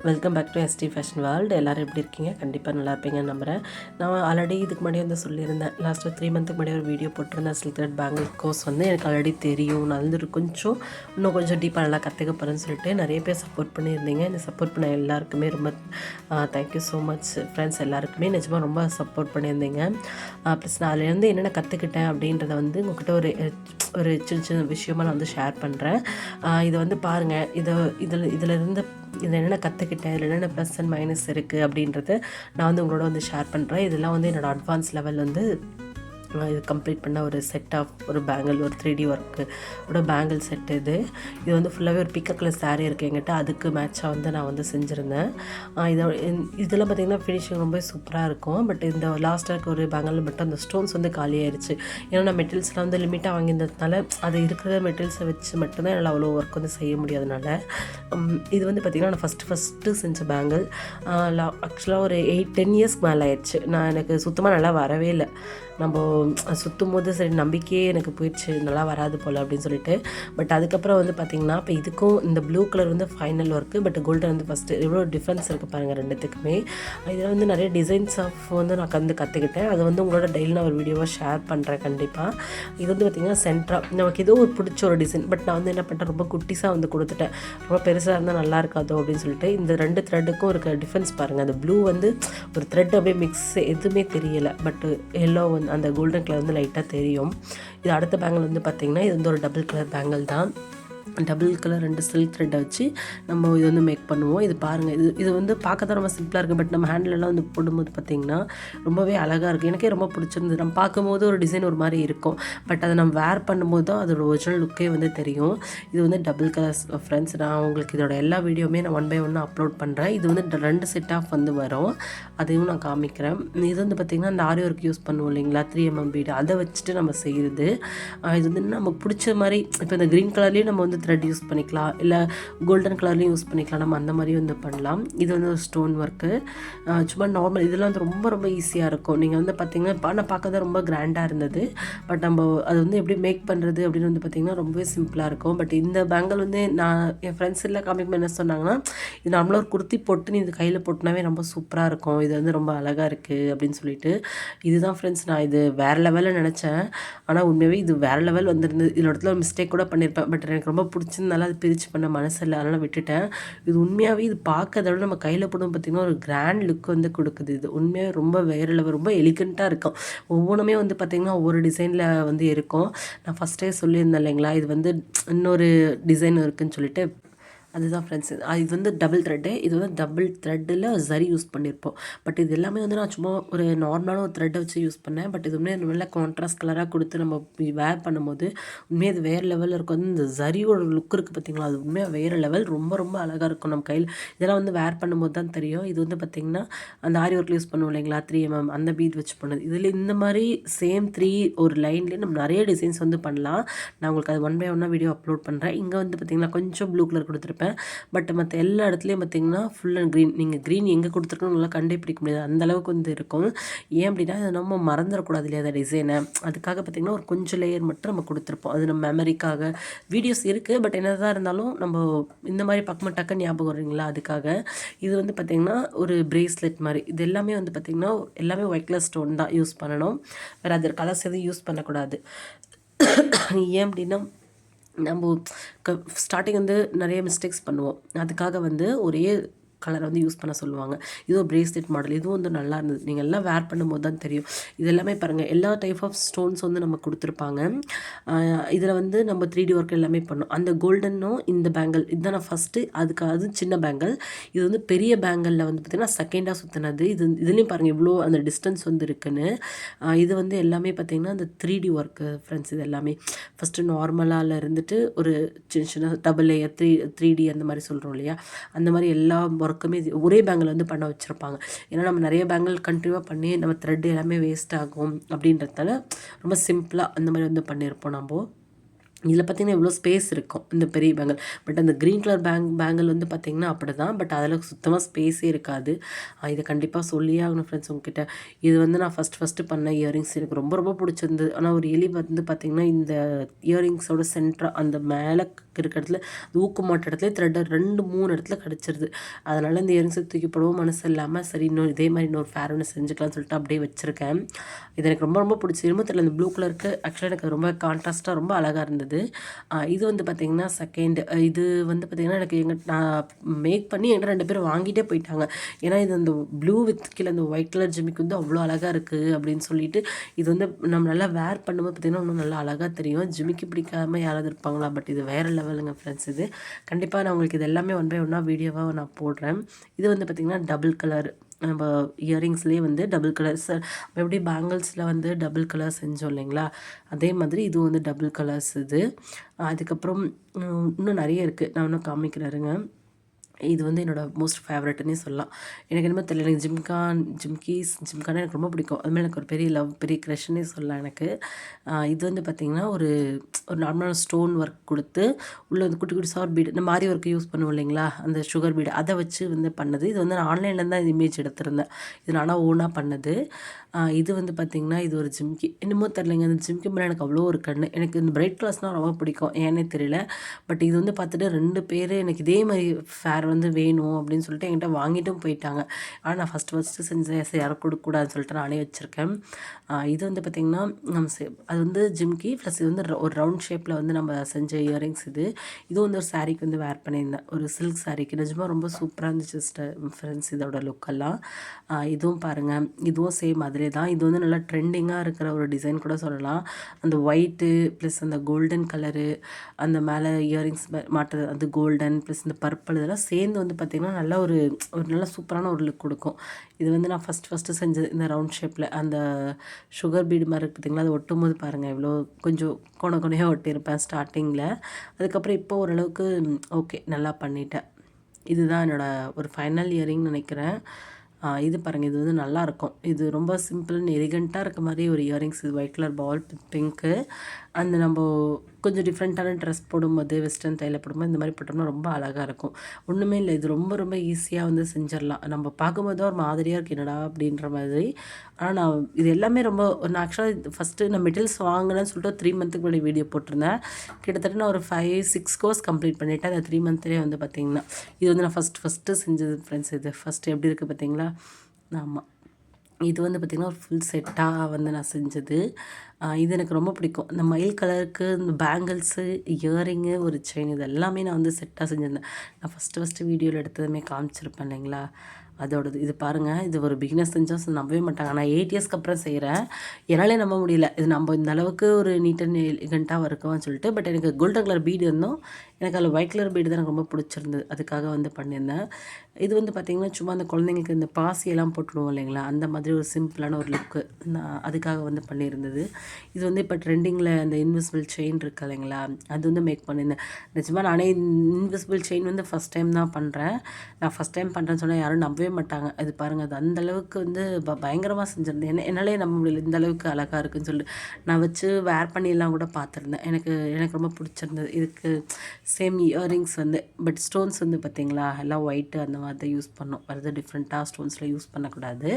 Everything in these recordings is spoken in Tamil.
Welcome back to ST fashion world. எல்லோரும் எப்படி இருக்கீங்க? கண்டிப்பாக நல்லா இருப்பீங்கன்னு நம்புகிறேன். நான் ஆல்ரெடி இதுக்கு முன்னாடி வந்து சொல்லியிருந்தேன். லாஸ்ட்டு 3 மந்த்துக்கு முன்னாடி ஒரு வீடியோ போட்டிருந்தேன். சில்க் த்ரெட் பேங்கிள் கோர்ஸ் வந்து எனக்கு ஆல்ரெடி தெரியும். நான் வந்து இன்னும் கொஞ்சம் டீப்பாக நல்லா கற்றுக்க போகிறேன்னு சொல்லிட்டு நிறைய பேர் சப்போர்ட் பண்ணியிருந்தீங்க. இந்த சப்போர்ட் பண்ண எல்லாருக்குமே ரொம்ப தேங்க்யூ ஸோ மச் ஃப்ரெண்ட்ஸ். எல்லாருக்குமே நிஜமாக ரொம்ப சப்போர்ட் பண்ணியிருந்தீங்க. ப்ளஸ் நான் அதுலேருந்து என்னென்ன கற்றுக்கிட்டேன் அப்படின்றத வந்து உங்கள்கிட்ட ஒரு சின்ன சின்ன விஷயமாக நான் வந்து ஷேர் பண்ணுறேன். இதை வந்து பாருங்கள். இதில் என்னென்ன கற்றுக்கிட்டேன், இதில் என்னென்ன ப்ளஸ் அண்ட் மைனஸ் இருக்குது அப்படின்றத நான் வந்து உங்களோட வந்து ஷேர் பண்ணுறேன். இதெல்லாம் வந்து என்னோடய அட்வான்ஸ் லெவல் வந்து இது கம்ப்ளீட் பண்ண ஒரு செட் ஆஃப் ஒரு பேங்கிள், ஒரு 3D ஒர்க்கு ஒரு பேங்கிள் செட். இது வந்து ஃபுல்லாகவே ஒரு பிக்க கலர் சாரீ இருக்குது என்கிட்ட. அதுக்கு மேட்சாக வந்து நான் வந்து செஞ்சுருந்தேன். இதெல்லாம் பார்த்திங்கன்னா ஃபினிஷிங் ரொம்ப சூப்பராக இருக்கும். பட் இந்த லாஸ்ட்டாக இருக்க ஒரு பேங்கிள் மட்டும் அந்த ஸ்டோன்ஸ் வந்து காலியாகிடுச்சு. ஏன்னா நான் மெட்டீரியல்ஸ்லாம் வந்து லிமிட்டாக வாங்கியிருந்ததுனால அது இருக்கிற மெட்டீரியல்ஸை வச்சு மட்டும்தான் என்னால் அவ்வளோ ஒர்க் வந்து செய்ய முடியாதனால இது வந்து பார்த்திங்கன்னா நான் ஃபஸ்ட்டு செஞ்ச பேங்கிள். ஆக்சுவலாக ஒரு 8-10 இயர்ஸ்க்கு மேலே ஆயிடுச்சு. எனக்கு சுத்தமாக நல்லா வரவே இல்லை. நம்ம சுற்றும் போது சரி நம்பிக்கையே எனக்கு போயிடுச்சு, நல்லா வராது போல் அப்படின்னு சொல்லிட்டு. பட் அதுக்கப்புறம் வந்து பார்த்திங்கன்னா இப்போ இதுக்கும் இந்த ப்ளூ கலர் வந்து ஃபைனல் ஒர்க்கு, பட் கோல்டன் வந்து ஃபஸ்ட்டு எவ்வளோ டிஃப்ரென்ஸ் இருக்குது பாருங்கள் ரெண்டுத்துக்குமே. இதில் வந்து நிறைய டிசைன்ஸ் ஆஃப் வந்து நான் கற்றுக்கிட்டேன். அதை வந்து உங்களோட டெய்லி நான் ஒரு வீடியோவாக ஷேர் பண்ணுறேன் கண்டிப்பாக. இது வந்து பார்த்திங்கன்னா சென்ட்ராக நமக்கு ஏதோ ஒரு பிடிச்ச ஒரு டிசைன். பட் நான் வந்து என்ன பண்ணிட்டேன், ரொம்ப குட்டிஸாக வந்து கொடுத்துட்டேன். ரொம்ப பெருசாக இருந்தால் நல்லா இருக்காதோ அப்படின்னு சொல்லிட்டு. இந்த 2 த்ரெட்டுக்கும் இருக்க டிஃப்ரென்ஸ் பாருங்கள். அந்த ப்ளூ வந்து ஒரு த்ரெட் அப்படியே மிக்ஸ் எதுவுமே தெரியலை. பட் எல்லோ வந்து அந்த கோல்டன் கலர் வந்து லைட்டாக தெரியும். இது அடுத்த பேங்கிள் வந்து பார்த்திங்கன்னா இது வந்து ஒரு டபுள் கலர் பேங்கிள் தான். டபுள் கலர் 2 சில்க் த்ரெட்டை வச்சு நம்ம இது வந்து மேக் பண்ணுவோம். இது பாருங்கள், இது வந்து பார்க்க தான் ரொம்ப சிம்பிளாக இருக்குது. பட் நம்ம ஹேண்ட்லலாம் வந்து போடும்போது பார்த்திங்கன்னா ரொம்பவே அழகாக இருக்குது. எனக்கே ரொம்ப பிடிச்சிருந்தது. நம்ம பார்க்கும்போது ஒரு டிசைன் ஒரு மாதிரி இருக்கும். பட் அதை நம்ம வேர் பண்ணும்போது தான் அதோட ஒரிஜினல் லுக்கே வந்து தெரியும். இது வந்து டபுள் கலர்ஸ் ஃப்ரெண்ட்ஸ். நான் உங்களுக்கு இதோட எல்லா வீடியோவுமே நான் 1 by 1 அப்லோட் பண்ணுறேன். இது வந்து 2 செட் ஆஃப் வந்து வரும். அதையும் நான் காமிக்கிறேன். இது வந்து பார்த்திங்கன்னா அந்த ஆரி ஒர்க் யூஸ் பண்ணுவோம் இல்லைங்களா, 3mm பீடு, அதை வச்சுட்டு நம்ம செய்கிறது. இது வந்து நமக்கு பிடிச்ச மாதிரி இப்போ இந்த க்ரீன் கலர்லேயும் நம்ம வந்து த்ரெட் யூஸ் பண்ணிக்கலாம், இல்லை கோல்டன் கலர்லேயும் யூஸ் பண்ணிக்கலாம். நம்ம அந்த மாதிரியும் வந்து பண்ணலாம். இது வந்து ஒரு ஸ்டோன் ஒர்க்கு. சும்மா நார்மல் இதெல்லாம் வந்து ரொம்ப ரொம்ப ஈஸியாக இருக்கும். நீங்கள் வந்து பார்த்திங்கன்னா நான் பார்க்க தான் ரொம்ப கிராண்டாக இருந்தது. பட் நம்ம அது வந்து எப்படி மேக் பண்ணுறது அப்படின்னு வந்து பார்த்திங்கன்னா ரொம்பவே சிம்பிளாக இருக்கும். பட் இந்த பேங்கிள் வந்து நான் என் ஃப்ரெண்ட்ஸ் எல்லாம் காமிக்கும் என்ன சொன்னாங்கன்னா, இது நம்மள ஒரு குர்த்தி போட்டு நீ இது கையில் போட்டுனாவே ரொம்ப சூப்பராக இருக்கும், இது வந்து ரொம்ப அழகாக இருக்குது அப்படின்னு சொல்லிட்டு. இதுதான் ஃப்ரெண்ட்ஸ், நான் இது வேறு லெவலில் நினச்சேன். ஆனால் உண்மையாகவே இது வேறு லெவல் வந்துருந்து. இதோட இடத்துல ஒரு மிஸ்டேக் கூட பண்ணியிருப்பேன். பட் எனக்கு ரொம்ப பிடிச்சிருந்தாலும் அது பிரித்து பண்ண மனசு இல்லை, அதனால் விட்டுட்டேன். இது உண்மையாகவே இது பார்க்கறத விட நம்ம கையில் போடும் பார்த்திங்கன்னா ஒரு கிராண்ட் லுக் வந்து கொடுக்குது. இது உண்மையாக ரொம்ப வேறு லெவல், ரொம்ப எலிகண்ட்டாக இருக்கும். ஒவ்வொன்றுமே வந்து பார்த்திங்கன்னா ஒவ்வொரு டிசைனில் வந்து இருக்கும். நான் ஃபஸ்ட்டே சொல்லியிருந்தேன் இல்லைங்களா, இது வந்து இன்னொரு டிசைன் இருக்குதுன்னு சொல்லிட்டு. அதுதான் ஃப்ரெண்ட்ஸ். இது வந்து டபுள் த்ரெட்டு. இது வந்து டபுள் த்ரெட்டில் சரி யூஸ் பண்ணியிருப்போம். பட் இது எல்லாமே வந்து நான் சும்மா ஒரு நார்மலான ஒரு த்ரெட்டை வச்சு யூஸ் பண்ணேன். பட் இது உண்மையாக நல்ல கான்ட்ராஸ்ட் கலராக கொடுத்து நம்ம வேர் பண்ணும்போது உண்மையாக இது வேறு லெவலில் இருக்கும். வந்து இந்த சரியோட லுக் இருக்குது பார்த்திங்களா, அது உண்மையாக வேறு லெவல். ரொம்ப ரொம்ப அழகாக இருக்கும் நம்ம கையில். இதெல்லாம் வந்து வேர் பண்ணும்போது தான் தெரியும். இது வந்து பார்த்திங்கன்னா அந்த ஆரி ஒர்க்கில் யூஸ் பண்ணுவோம் இல்லைங்களா, 3mm அந்த பீட் வச்சு பண்ணது. இதில் இந்த மாதிரி சேம் 3 ஒரு லைன்லேயே நம்ம நிறைய டிசைன்ஸ் வந்து பண்ணலாம். நான் உங்களுக்கு அது 1 by 1 வீடியோ அப்லோட் பண்ணுறேன். இங்கே வந்து பார்த்திங்கன்னா கொஞ்சம் ப்ளூ கலர் கொடுத்துருப்பேன். பட் மற்ற எல்லா இடத்துலையும் பார்த்திங்கன்னா ஃபுல் அண்ட் க்ரீன். நீங்கள் க்ரீன் எங்கே கொடுத்துருக்கணும் நல்லா கண்டுபிடிக்க முடியாது, அந்தளவுக்கு வந்து இருக்கும். ஏன் அப்படின்னா அதை நம்ம மறந்துடக்கூடாது இல்லையா அந்த டிசைனை. அதுக்காக பார்த்திங்கன்னா ஒரு கொஞ்சம் லேயர் மட்டும் நம்ம கொடுத்துருப்போம். அது நம்ம மெமரிக்காக. வீடியோஸ் இருக்குது, பட் என்ன தான் இருந்தாலும் நம்ம இந்த மாதிரி பக்கம் டக்குன்னு ஞாபகம் வருங்களா, அதுக்காக. இது வந்து பார்த்திங்கன்னா ஒரு பிரேஸ்லெட் மாதிரி. இது எல்லாமே வந்து பார்த்திங்கன்னா எல்லாமே ஒயிட் கலர் ஸ்டோன் தான் யூஸ் பண்ணணும். வேறு அதர் கலர்ஸ் எதுவும் யூஸ் பண்ணக்கூடாது. ஏன் அப்படின்னா நம்ம ஸ்டார்டிங் வந்து நிறைய மிஸ்டேக்ஸ் பண்ணுவோம். அதுக்காக வந்து ஒரே கலரை வந்து யூஸ் பண்ண சொல்லுவாங்க. இது ஒரு பிரேஸ்லெட் மாடல். இதுவும் வந்து நல்லா இருந்தது. நீங்கள் எல்லாம் வேர் பண்ணும்போது தான் தெரியும். இது எல்லாமே பாருங்கள், எல்லா டைப் ஆஃப் ஸ்டோன்ஸ் வந்து நம்ம கொடுத்துருப்பாங்க. இதில் வந்து நம்ம 3D ஒர்க் எல்லாமே பண்ணோம். அந்த கோல்டனும் இந்த பேங்கிள் இதுதான் நான் ஃபஸ்ட்டு. அது சின்ன பேங்கிள். இது வந்து பெரிய பேங்கிளில் வந்து பார்த்திங்கன்னா செகண்டாக சுற்றினது. இதுலேயும் பாருங்கள் இவ்வளோ அந்த டிஸ்டன்ஸ் வந்து இருக்குன்னு. இது வந்து எல்லாமே பார்த்திங்கன்னா அந்த 3D ஒர்க்கு ஃப்ரெண்ட்ஸ். இது எல்லாமே ஃபஸ்ட்டு நார்மலால் இருந்துட்டு ஒரு சின்ன சின்ன டபுள் லேயர் 3D அந்த மாதிரி சொல்கிறோம் இல்லையா, அந்த மாதிரி எல்லா ஒர்க்குமே ஒரே பேங்கில் வந்து பண்ண வச்சுருப்பாங்க. ஏன்னா நம்ம நிறைய பேங்கிள் கண்டினியூவாக பண்ணி நம்ம த்ரெட் எல்லாமே வேஸ்ட் ஆகும் அப்படின்றதால ரொம்ப சிம்பிளாக அந்த மாதிரி வந்து பண்ணியிருப்போம் நம்ம. இதில் பார்த்திங்கன்னா இவ்வளோ ஸ்பேஸ் இருக்கும் இந்த பெரிய பேங்கிள். பட் அந்த க்ரீன் கலர் பேங்கிள் வந்து பார்த்திங்கன்னா அப்படி தான். பட் அதில் சுத்தமாக ஸ்பேஸே இருக்காது. இதை கண்டிப்பாக சொல்லியே ஆகணும் ஃப்ரெண்ட்ஸ் உங்ககிட்ட. இது வந்து நான் ஃபஸ்ட்டு பண்ண இயரிங்ஸ் எனக்கு ரொம்ப ரொம்ப பிடிச்சிருந்தது. ஆனால் ஒரு எலி வந்து பார்த்திங்கன்னா இந்த இயரிங்ஸோட சென்டராக அந்த மேலே இருக்க இடத்துல ஊக்கு மாட்ட இடத்துல த்ரெட்டை 2-3 இடத்துல கிடச்சிருது. அதனால் இந்த இயரிங்ஸை தூக்கி போடவும் மனசு இல்லாமல் சரி இன்னும் இதே மாதிரி இன்னொரு ஃபேர் ஒன்று செஞ்சுக்கலாம்னு சொல்லிட்டு அப்படியே வச்சுருக்கேன். இது எனக்கு ரொம்ப ரொம்ப பிடிச்சி. இரும்பு தெரியல, இந்த ப்ளூ கலருக்கு ஆக்சுவலாக எனக்கு ரொம்ப கான்ட்ராஸ்ட்டாக ரொம்ப அழகாக இருந்தது. இது வந்து பார்த்திங்கன்னா செகண்ட். இது வந்து பார்த்திங்கன்னா எனக்கு நான் மேக் பண்ணி என்கிட்ட 2 பேரும் வாங்கிட்டே போயிட்டாங்க. ஏன்னா இது அந்த ப்ளூ வித் கீழே அந்த ஒயிட் கலர் ஜிமிக்கு வந்து அவ்வளோ அழகாக இருக்குது அப்படின்னு சொல்லிட்டு, இது வந்து நம்ம நல்லா வேர் பண்ணும்போது பார்த்திங்கன்னா இன்னும் நல்லா அழகாக தெரியும். ஜிமிக்கு பிடிக்காமல் யாராவது இருப்பாங்களா? பட் இது வேறு லெவலுங்க ஃப்ரெண்ட்ஸ். இது கண்டிப்பாக நான் உங்களுக்கு இது எல்லாமே ஒன் பை ஒன்னாக வீடியோவாக நான் போடுறேன். இது வந்து பார்த்திங்கன்னா டபுள் கலர். நம்ம இயரிங்ஸ்லேயே வந்து டபுள் கலர்ஸ் எப்படி பேங்கிள்ஸில் வந்து டபுள் கலர் செஞ்சோம் இல்லைங்களா, அதே மாதிரி இதுவும் வந்து டபுள் கலர்ஸ் இது. அதுக்கப்புறம் இன்னும் நிறைய இருக்குது, நான் இன்னும் காமிக்கிறேருங்க. இது வந்து என்னோடய மோஸ்ட் ஃபேவரட்னே சொல்லலாம். எனக்கு என்னமோ தெரியல, எனக்கு ஜிம்கானா எனக்கு ரொம்ப பிடிக்கும். அதுமாதிரி எனக்கு ஒரு பெரிய லவ், பெரிய க்ரஷ்னே சொல்லலாம் எனக்கு. இது வந்து பார்த்திங்கன்னா ஒரு நார்மலான ஸ்டோன் ஒர்க் கொடுத்து உள்ளே வந்து குட்டி குட்டி சார் பீடு, இந்த மாதிரி ஒர்க்கு யூஸ் பண்ணுவோம் இல்லைங்களா, அந்த சுகர் பீடு அதை வச்சு வந்து பண்ணது. இது வந்து நான் ஆன்லைனில் தான் இமேஜ் எடுத்திருந்தேன். இது நானாக ஓனாக பண்ணது. இது வந்து பார்த்திங்கன்னா இது ஒரு ஜிம்கி. என்னமோ தெரிலங்க, அந்த ஜிம்கி மேலே எனக்கு அவ்வளோ ஒரு கண்ணு. எனக்கு இந்த பிரைட் கலர்ஸ்னால் ரொம்ப பிடிக்கும், ஏன்னே தெரியல. பட் இது வந்து பார்த்துட்டு 2 பேர் எனக்கு இதே மாதிரி ஃபேர் வந்து வேணும் அப்படின்னு சொல்லிட்டு என்கிட்ட வாங்கிட்டும் போயிட்டாங்க. ஆனால் நான் ஃபஸ்ட்டு செஞ்சேன், சரி யாரும் கொடுக்கக்கூடாதுன்னு சொல்லிட்டு நானே வச்சுருக்கேன். இது வந்து பார்த்திங்கன்னா நம்ம அது வந்து ஜிம்கி ப்ளஸ் இது வந்து ஒரு ரவுண்ட் ஷேப்பில் வந்து நம்ம செஞ்ச இயரிங்ஸ் இது. இதுவும் வந்து ஒரு சாரீக்கு வந்து வேர் பண்ணியிருந்தேன், ஒரு சில்க் சாரீக்கு. நிஜமாக ரொம்ப சூப்பராக இருந்துச்சு ஃப்ரெண்ட்ஸ் இதோட லுக்கெல்லாம். இதுவும் பாருங்கள், இதுவும் சேம் மாதிரி தான். இது வந்து நல்லா ட்ரெண்டிங்காக இருக்கிற ஒரு டிசைன் கூட சொல்லலாம். அந்த ஒயிட்டு ப்ளஸ் அந்த கோல்டன் கலரு, அந்த மேலே இயரிங்ஸ் மாட்டுறது அது கோல்டன் ப்ளஸ் இந்த பர்பிள், இதெல்லாம் சேர்ந்து வந்து பார்த்திங்கன்னா நல்ல ஒரு நல்ல சூப்பரான ஒரு லுக் கொடுக்கும். இது வந்து நான் ஃபஸ்ட்டு செஞ்சது இந்த ரவுண்ட் ஷேப்பில். அந்த சுகர் பீடு மாதிரி இருக்குது பார்த்திங்களா, அது ஒட்டும் போது பாருங்கள் இவ்வளோ கொஞ்சம் கொனையாக ஒட்டியிருப்பேன் ஸ்டார்டிங்கில். அதுக்கப்புறம் இப்போ ஓரளவுக்கு ஓகே நல்லா பண்ணிட்டேன். இதுதான் என்னோடய ஒரு ஃபைனல் இயரிங்னு நினைக்கிறேன். இது பாருங்கள், இது வந்து நல்லாயிருக்கும். இது ரொம்ப சிம்பிள் எலிகண்ட்டாக இருக்க மாதிரி ஒரு இயரிங்ஸ். இது ஒயிட் கலர் பால் பிங்க்கு. அந்த நம்ம கொஞ்சம் டிஃப்ரெண்ட்டான ட்ரெஸ் போடும்போது, வெஸ்டர்ன் டைலில் போடும்போது இந்த மாதிரி போட்டோம்னா ரொம்ப அழகாக இருக்கும். ஒன்றுமே இல்லை, இது ரொம்ப ரொம்ப ஈஸியாக வந்து செஞ்சிடலாம். நம்ம பார்க்கும்போது தான் ஒரு மாதிரியாக இருக்குது என்னடா அப்படின்ற மாதிரி. ஆனால் நான் இது எல்லாமே ரொம்ப நான் ஆக்சுவலாக ஃபஸ்ட்டு நான் மெட்டீரியல்ஸ் வாங்கினேன்னு சொல்லிட்டு 3 மந்த்துக்கு முன்னாடி வீடியோ போட்டிருந்தேன். கிட்டத்தட்ட நான் ஒரு 5-6 கோர்ஸ் கம்ப்ளீட் பண்ணிவிட்டேன். அந்த 3 மந்த்லேயே வந்து பார்த்திங்கன்னா இது வந்து நான் ஃபஸ்ட்டு செஞ்சது ஃப்ரெண்ட்ஸ். இது ஃபஸ்ட்டு எப்படி இருக்குது பார்த்திங்களா. ஆமாம், இது வந்து பார்த்திங்கன்னா ஒரு ஃபுல் செட்டாக வந்து நான் செஞ்சது. இது எனக்கு ரொம்ப பிடிக்கும். இந்த மயில் கலருக்கு இந்த பேங்கிள்ஸு, இயரிங்கு, ஒரு செயின், இது எல்லாமே நான் வந்து செட்டாக செஞ்சுருந்தேன். நான் ஃபஸ்ட்டு வீடியோவில் எடுத்ததுமே காமிச்சிருப்பேன் இல்லைங்களா, அதோடது. இது பாருங்கள், இது ஒரு பிகினர் செஞ்சால் நம்பவே மாட்டாங்க. நான் 8 இயர்ஸ்க்கு அப்புறம் செய்கிறேன். என்னாலே நம்ப முடியல, இது நம்ம இந்த அளவுக்கு ஒரு நீட் அண்ட் எலிகண்ட்டாக இருக்கும்னு சொல்லிட்டு. பட் எனக்கு கோல்டன் கலர் பீடு இருந்தோம், எனக்கு அதில் ஒயிட் கலர் பீடு தான் எனக்கு ரொம்ப பிடிச்சிருந்தது. அதுக்காக வந்து பண்ணியிருந்தேன். இது வந்து பார்த்திங்கன்னா சும்மா அந்த குழந்தைங்களுக்கு இந்த பாசியெல்லாம் போட்டுடுவோம் இல்லைங்களா, அந்த மாதிரி ஒரு சிம்பிளான ஒரு லுக்கு நான் அதுக்காக வந்து பண்ணியிருந்தது. இது வந்து இப்போ ட்ரெண்டிங்கில் அந்த இன்விசிபிள் செயின் இருக்குது இல்லைங்களா, அது வந்து மேக் பண்ணியிருந்தேன். நிஜமாக நானே இன்விசிபிள் செயின் வந்து ஃபஸ்ட் டைம் தான் பண்ணுறேன். நான் ஃபஸ்ட் டைம் பண்ணுறேன்னு சொன்னால் யாரும் நம்பவே மாட்டாங்க. அது பாருங்கள், அது அந்தளவுக்கு வந்து பயங்கரமாக செஞ்சுருந்தேன். என்னாலே நம்ப முடியல இந்தளவுக்கு அழகாக இருக்குதுன்னு சொல்லிட்டு. நான் வச்சு வேர் பண்ணியெல்லாம் கூட பார்த்துருந்தேன். எனக்கு ரொம்ப பிடிச்சிருந்தது. இதுக்கு சேம் இயரிங்ஸ் வந்து பட் ஸ்டோன்ஸ் வந்து பார்த்திங்களா எல்லாம் ஒயிட்டு அந்த மாதிரி தான் யூஸ் பண்ணோம். வேறு டிஃப்ரெண்ட்டாக ஸ்டோன்ஸில் யூஸ் பண்ணக்கூடாது.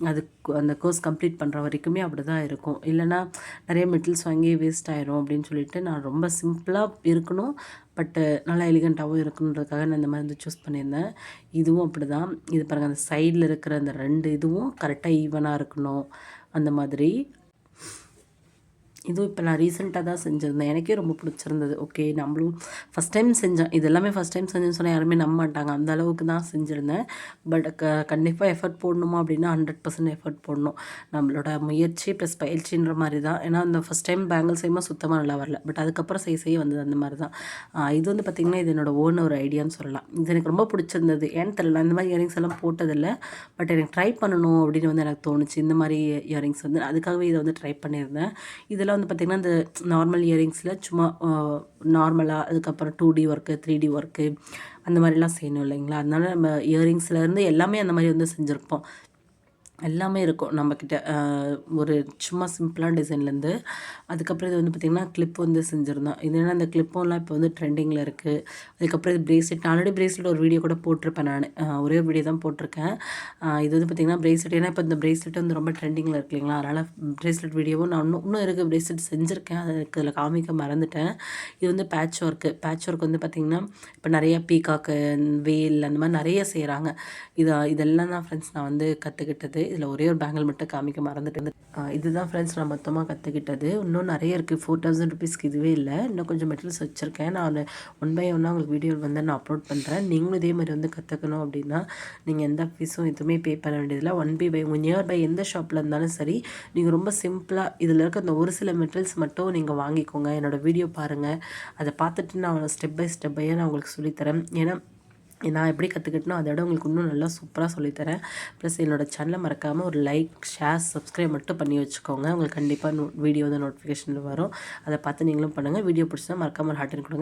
அது அந்த கோர்ஸ் கம்ப்ளீட் பண்ணுற வரைக்குமே அப்படி தான் இருக்கும். இல்லைனா நிறைய மெட்டீரியல்ஸ் வாங்கி வேஸ்ட் ஆயிரும் அப்படின்னு சொல்லிட்டு நான் ரொம்ப சிம்பிளாக இருக்கணும், பட்டு நல்லா எலிகண்ட்டாகவும் இருக்கணுன்றதுக்காக நான் இந்த மாதிரி வந்து சூஸ் பண்ணியிருந்தேன். இதுவும் அப்படி தான். இது பாருங்கள், அந்த சைடில் இருக்கிற அந்த 2 இதுவும் கரெக்டாக ஈவனாக இருக்கணும் அந்த மாதிரி. இதுவும் இப்போ நான் ரீசெண்டாக தான் செஞ்சுருந்தேன். எனக்கே ரொம்ப பிடிச்சிருந்தது. ஓகே, நம்மளும் ஃபஸ்ட் டைம் செஞ்சேன். இது எல்லாமே ஃபஸ்ட் டைம் செஞ்சேன்னு சொன்னால் யாருமே நம்ப மாட்டாங்க. அந்த அளவுக்கு தான் செஞ்சுருந்தேன். பட் கண்டிப்பாக எஃபர்ட் போடணுமா அப்படின்னா 100% எஃபர்ட் போடணும். நம்மளோட முயற்சி ப்ளஸ் பயிற்சின்ற மாதிரி தான். ஏன்னா அந்த ஃபஸ்ட் டைம் பேங்கிள் செய்யும்போது சுத்தமாக நல்லா வரல. பட் அதுக்கப்புறம் செய்ய வந்தது அந்த மாதிரி தான். இது வந்து பார்த்திங்கன்னா இது என்னோடய ஓன் ஒரு ஐடியான்னு சொல்லலாம். இது எனக்கு ரொம்ப பிடிச்சிருந்தது. ஏன்னு தெரியல, இந்த மாதிரி இயரிங்ஸ் எல்லாம் போட்டதில்லை. பட் எனக்கு ட்ரை பண்ணணும் அப்படின்னு வந்து எனக்கு தோணுச்சு. இந்த மாதிரி இயரிங்ஸ் வந்து அதுக்காகவே இதை வந்து ட்ரை பண்ணியிருந்தேன். இதெல்லாம் வந்து பார்த்திங்கன்னா இந்த நார்மல் இயரிங்ஸில் சும்மா நார்மலாக, அதுக்கப்புறம் 2D ஒர்க்கு 3D ஒர்க்கு அந்த மாதிரிலாம் செய்யணும் இல்லைங்களா. அதனால நம்ம இயரிங்ஸ்லேருந்து எல்லாமே அந்த மாதிரி வந்து செஞ்சுருப்போம். எல்லாமே இருக்கும் நம்மக்கிட்ட. ஒரு சும்மா சிம்பிளான டிசைன்லேருந்து அதுக்கப்புறம் இது வந்து பார்த்திங்கன்னா கிளிப் வந்து செஞ்சுருந்தோம். இது ஏன்னா அந்த கிளிப்பும்லாம் இப்போ வந்து ட்ரெண்டிங்கில் இருக்குது. அதுக்கப்புறம் இது பிரேஸ்லெட், ஆல்ரெடி பிரேஸ்லெட் ஒரு வீடியோ கூட போட்டிருப்பேன் நான். ஒரே ஒரு வீடியோ தான் போட்டிருக்கேன். இது வந்து பார்த்திங்கன்னா பிரேஸ்லெட், ஏன்னா இப்போ இந்த பிரேஸ்லெட் வந்து ரொம்ப ட்ரெண்டிங்கில் இருக்கு இல்லைங்களா, அதனால் பிரேஸ்லெட் வீடியோவும் நான் இன்னும் இருக்குது பிரேஸ்லெட் செஞ்சுருக்கேன். அது எனக்கு இதில் காமிக்க மறந்துட்டேன். இது வந்து பேட்ச் ஒர்க் வந்து பார்த்திங்கன்னா இப்போ நிறைய பீகாக்கு, வேல் அந்த மாதிரி நிறைய செய்கிறாங்க. இதெல்லாம் தான் ஃப்ரெண்ட்ஸ் நான் வந்து கற்றுக்கிட்டது. இதில் ஒரே ஒரு பேங்கிள் மட்டும் காமிக்க மறந்துட்டு. இதுதான் ஃப்ரெண்ட்ஸ் நான் மொத்தமாக கற்றுக்கிட்டது. இன்னும் நிறைய இருக்குது. 4000 ருபீஸ்க்கு இதுவே இல்லை, இன்னும் கொஞ்சம் மெட்டீரியல்ஸ் வச்சுருக்கேன். நான் ஒன் பை ஒன்னாக உங்களுக்கு வீடியோ வந்து நான் அப்லோட் பண்ணுறேன். நீங்களும் இதே மாதிரி வந்து கற்றுக்கணும் அப்படின்னா நீங்கள் எந்த ஃபீஸும் எதுவுமே பே பண்ண வேண்டியதில்லை. ஒன் பை உங்கள் நியர்பை எந்த ஷாப்பில் இருந்தாலும் சரி, நீங்கள் ரொம்ப சிம்பிளாக இதில் இருக்க அந்த ஒரு சில மெட்டீரியல்ஸ் மட்டும் நீங்கள் வாங்கிக்கோங்க. என்னோடய வீடியோ பாருங்கள், அதை பார்த்துட்டு நான் ஸ்டெப் பை ஸ்டெப்பையே நான் உங்களுக்கு சொல்லித்தரேன். ஏன்னா நான் எப்படி கற்றுக்கிட்டனோ அதை விட உங்களுக்கு இன்னும் நல்லா சூப்பராக சொல்லித்தரேன். ப்ளஸ் என்னோடய சேனலை மறக்காமல் ஒரு லைக், ஷேர், சப்ஸ்கிரைப் மட்டும் பண்ணி வச்சுக்கோங்க. உங்களுக்கு கண்டிப்பாக வீடியோ வந்து நோட்டிஃபிகேஷன் வரும். அதை பார்த்து நீங்களும் பண்ணுங்கள். வீடியோ பிடிச்சா மறக்காமல் ஒரு ஹார்ட் கொடுங்க.